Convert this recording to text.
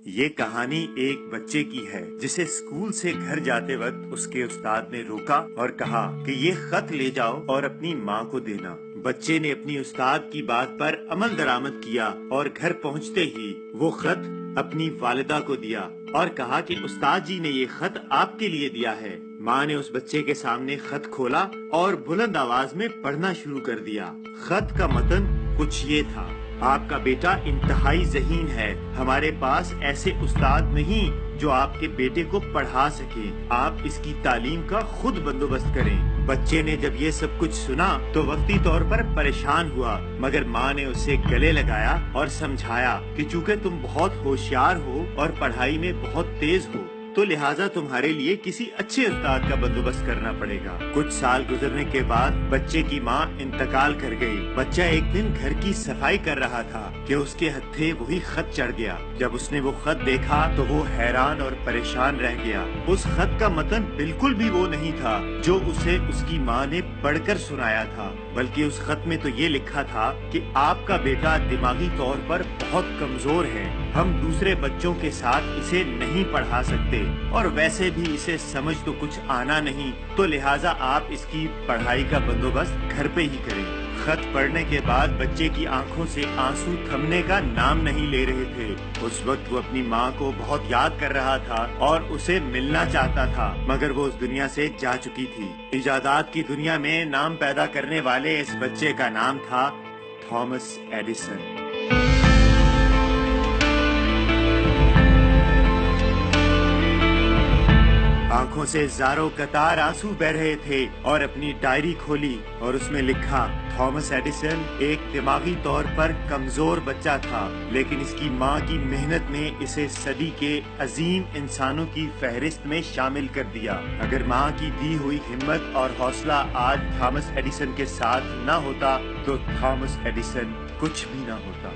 یہ کہانی ایک بچے کی ہے جسے اسکول سے گھر جاتے وقت اس کے استاد نے روکا اور کہا کہ یہ خط لے جاؤ اور اپنی ماں کو دینا۔ بچے نے اپنی استاد کی بات پر عمل درآمد کیا اور گھر پہنچتے ہی وہ خط اپنی والدہ کو دیا اور کہا کہ استاد جی نے یہ خط آپ کے لیے دیا ہے۔ ماں نے اس بچے کے سامنے خط کھولا اور بلند آواز میں پڑھنا شروع کر دیا۔ خط کا متن کچھ یہ تھا: آپ کا بیٹا انتہائی ذہین ہے، ہمارے پاس ایسے استاد نہیں جو آپ کے بیٹے کو پڑھا سکے، آپ اس کی تعلیم کا خود بندوبست کریں۔ بچے نے جب یہ سب کچھ سنا تو وقتی طور پر پریشان ہوا، مگر ماں نے اسے گلے لگایا اور سمجھایا کہ چونکہ تم بہت ہوشیار ہو اور پڑھائی میں بہت تیز ہو تو لہٰذا تمہارے لیے کسی اچھے استاد کا بندوبست کرنا پڑے گا۔ کچھ سال گزرنے کے بعد بچے کی ماں انتقال کر گئی۔ بچہ ایک دن گھر کی صفائی کر رہا تھا کہ اس کے ہتھے وہی خط چڑھ گیا۔ جب اس نے وہ خط دیکھا تو وہ حیران اور پریشان رہ گیا۔ اس خط کا متن بالکل بھی وہ نہیں تھا جو اسے اس کی ماں نے پڑھ کر سنایا تھا، بلکہ اس خط میں تو یہ لکھا تھا کہ آپ کا بیٹا دماغی طور پر بہت کمزور ہے، ہم دوسرے بچوں کے ساتھ اسے نہیں پڑھا سکتے، اور ویسے بھی اسے سمجھ تو کچھ آنا نہیں، تو لہٰذا آپ اس کی پڑھائی کا بندوبست گھر پہ ہی کریں۔ خط پڑھنے کے بعد بچے کی آنکھوں سے آنسو تھمنے کا نام نہیں لے رہے تھے۔ اس وقت وہ اپنی ماں کو بہت یاد کر رہا تھا اور اسے ملنا چاہتا تھا، مگر وہ اس دنیا سے جا چکی تھی۔ ایجادات کی دنیا میں نام پیدا کرنے والے اس بچے کا نام تھا تھامس ایڈیسن۔ آنکھوں سے زاروں قطار آنسو بہ رہے تھے اور اپنی ڈائری کھولی اور اس میں لکھا: تھامس ایڈیسن ایک دماغی طور پر کمزور بچہ تھا، لیکن اس کی ماں کی محنت نے اسے صدی کے عظیم انسانوں کی فہرست میں شامل کر دیا۔ اگر ماں کی دی ہوئی ہمت اور حوصلہ آج تھامس ایڈیسن کے ساتھ نہ ہوتا تو تھامس ایڈیسن کچھ بھی نہ ہوتا۔